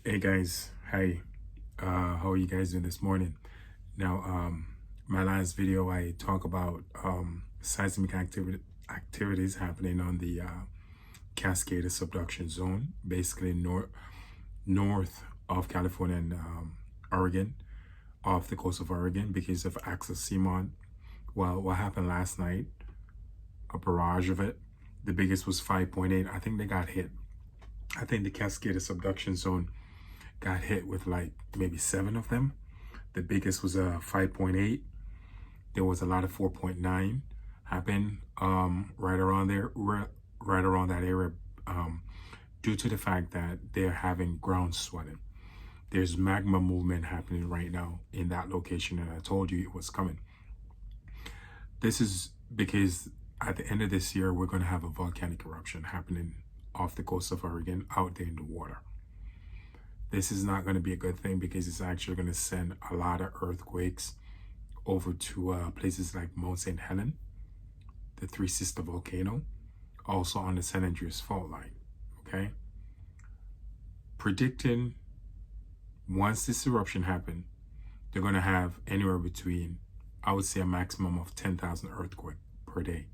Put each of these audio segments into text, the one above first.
Hey guys, hi. How are you guys doing this morning? Now, my last video I talk about seismic activities happening on the Cascade subduction zone, basically north of California and Oregon, off the coast of Oregon because of Axel Simon. Well, what happened last night? A barrage of it. The biggest was 5.8. I think they got hit. I think the Cascade subduction zone got hit with like maybe 7 of them. The biggest was a 5.8. There was a lot of 4.9 happen right around there, right around that area, due to the fact that they're having ground swelling. There's magma movement happening right now in that location, and I told you it was coming. This is because at the end of this year, we're going to have a volcanic eruption happening off the coast of Oregon, out there in the water. This is not going to be a good thing because it's actually going to send a lot of earthquakes over to places like Mount St. Helens, the Three Sister volcano, also on the San Andreas fault line. Okay, predicting once this eruption happens, they're going to have anywhere between, I would say, a maximum of 10,000 earthquakes per day,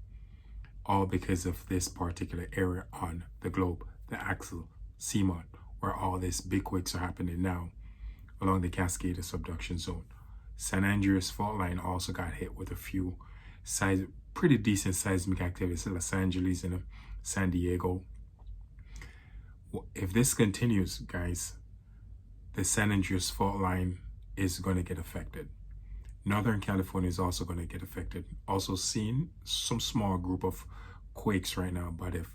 all because of this particular area on the globe, the Axel Simon, where all these big quakes are happening now along the Cascade subduction zone. San Andreas fault line also got hit with a few pretty decent seismic activities in Los Angeles and San Diego. If this continues, guys, the San Andreas fault line is going to get affected. Northern California is also going to get affected. Also seeing some small group of quakes right now, but if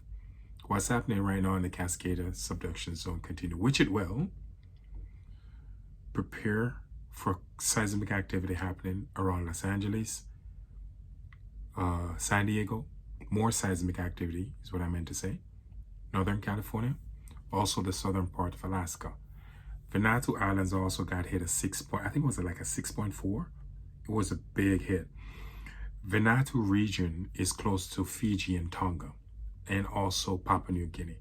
what's happening right now in the Cascade subduction zone continue, which it will, prepare for seismic activity happening around Los Angeles, San Diego. More seismic activity is what I meant to say. Northern California, also the southern part of Alaska. Vanuatu Islands also got hit I think it was like a 6.4. It was a big hit. Vanuatu region is close to Fiji and Tonga, and also Papua New Guinea.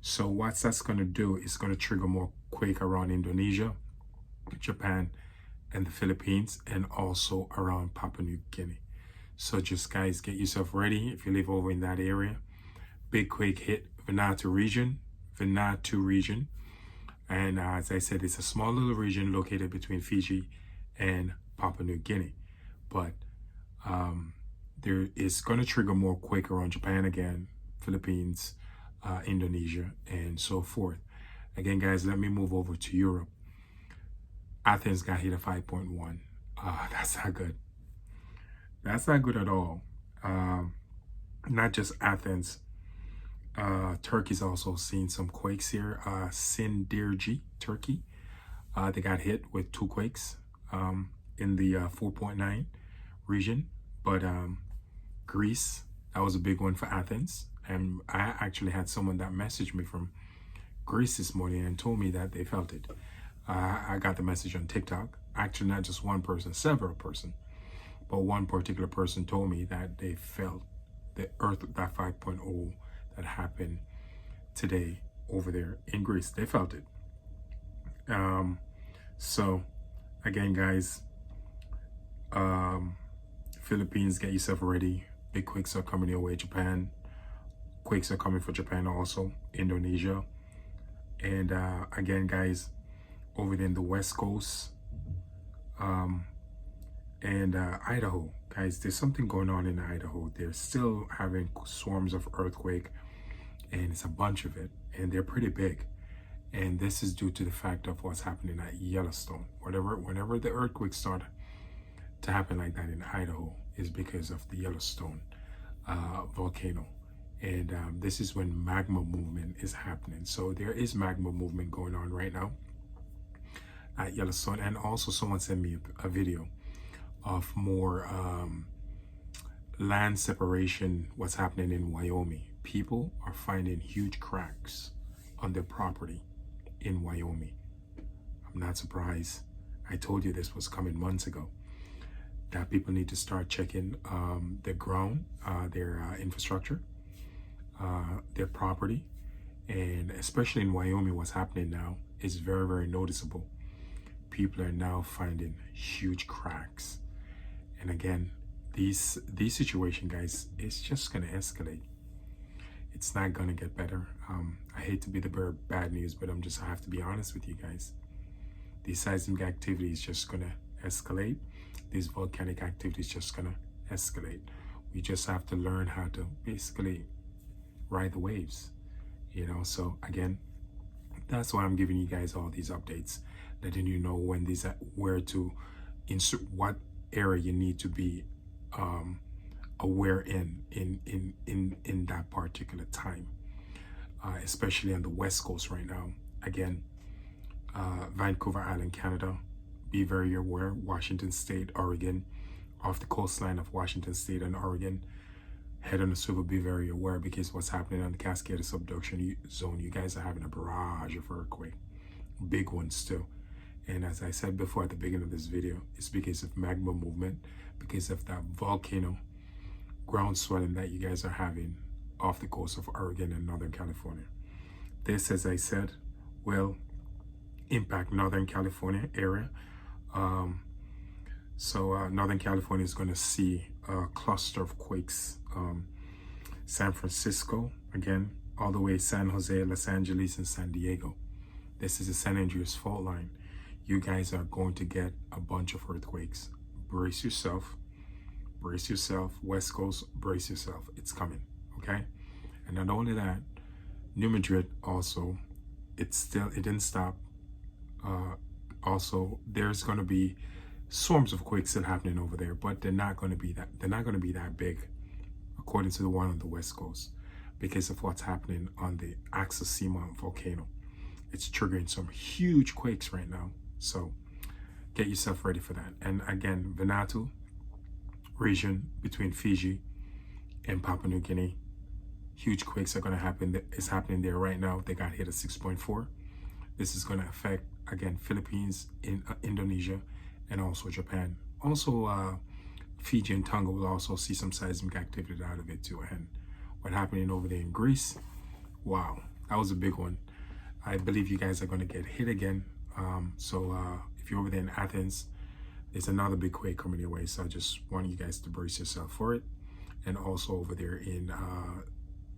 So what that's going to do is going to trigger more quake around Indonesia, Japan, and the Philippines, and also around Papua New Guinea. So just guys, get yourself ready if you live over in that area. Big quake hit Vanuatu region. And as I said, it's a small little region located between Fiji and Papua New Guinea. But there is going to trigger more quake around Japan again, Philippines, Indonesia, and so forth. Again, guys, let me move over to Europe. Athens got hit at 5.1. That's not good. That's not good at all. Not just Athens. Turkey's also seen some quakes here. Sindirci, Turkey. They got hit with 2 quakes in the 4.9 region. But Greece, that was a big one for Athens. And I actually had someone that messaged me from Greece this morning and told me that they felt it. I got the message on TikTok. Actually, not just one person, several person. But one particular person told me that they felt the earth, that 5.0 that happened today over there in Greece. They felt it. So, again, guys, Philippines, get yourself ready. Big quakes are coming your way. Japan, quakes are coming for Japan also. Indonesia. And again, guys, over there in the West Coast and Idaho. Guys, there's something going on in Idaho. They're still having swarms of earthquake, and it's a bunch of it, and they're pretty big. And this is due to the fact of what's happening at Yellowstone. Whenever the earthquakes start to happen like that in Idaho is because of the Yellowstone volcano. And this is when magma movement is happening. So there is magma movement going on right now at Yellowstone. And also someone sent me a video of more land separation, what's happening in Wyoming. People are finding huge cracks on their property in Wyoming. I'm not surprised. I told you this was coming months ago, that people need to start checking the ground, their infrastructure, their property, And especially in Wyoming, what's happening now is very, very noticeable. People are now finding huge cracks. And again, these situation, guys, it's just gonna escalate. It's not gonna get better. I hate to be the bearer of bad news, but I have to be honest with you guys. These seismic activity is just gonna escalate. These volcanic activity is just gonna escalate. We just have to learn how to basically ride the waves, you know. So again, that's why I'm giving you guys all these updates, letting you know when these, where to insert, what area you need to be aware in that particular time, especially on the West Coast right now. Again, Vancouver Island, Canada, be very aware. Washington State, Oregon, off the coastline of Washington State and Oregon, head on the swivel, be very aware, because what's happening on the Cascade subduction zone, you guys are having a barrage of earthquake, big ones too. And as I said before at the beginning of this video, it's because of magma movement, because of that volcano ground swelling that you guys are having off the coast of Oregon and Northern California. This, as I said, will impact Northern California area. Northern California is going to see a cluster of quakes. San Francisco, again, all the way San Jose, Los Angeles, and San Diego. This is the San Andreas fault line. You guys are going to get a bunch of earthquakes. Brace yourself. Brace yourself. West Coast, brace yourself. It's coming, okay? And not only that, New Madrid also, it didn't stop. Also, there's going to be swarms of quakes still happening over there, but they're not going to be that big, according to the one on the West Coast, because of what's happening on the Axosima volcano. It's triggering some huge quakes right now. So get yourself ready for that. And again, Vanuatu region between Fiji and Papua New Guinea, huge quakes are going to happen. It's happening there right now. They got hit at 6.4. This is going to affect, again, Philippines, in Indonesia, and also Japan. Also, Fiji and Tonga will also see some seismic activity out of it too. And what happening over there in Greece, wow, that was a big one. I believe you guys are going to get hit again. If you're over there in Athens, there's another big quake coming your way. So I just want you guys to brace yourself for it. And also over there in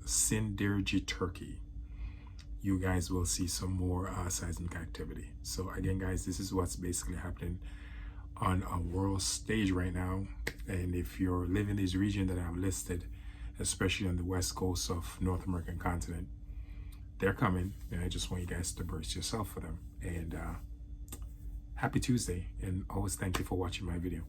Sindirci, Turkey, you guys will see some more seismic activity. So again, guys, this is what's basically happening on a world stage right now. And if you're living in this region that I've listed, especially on the west coast of North American continent, they're coming, and I just want you guys to brace yourself for them. And happy Tuesday, and always thank you for watching my video.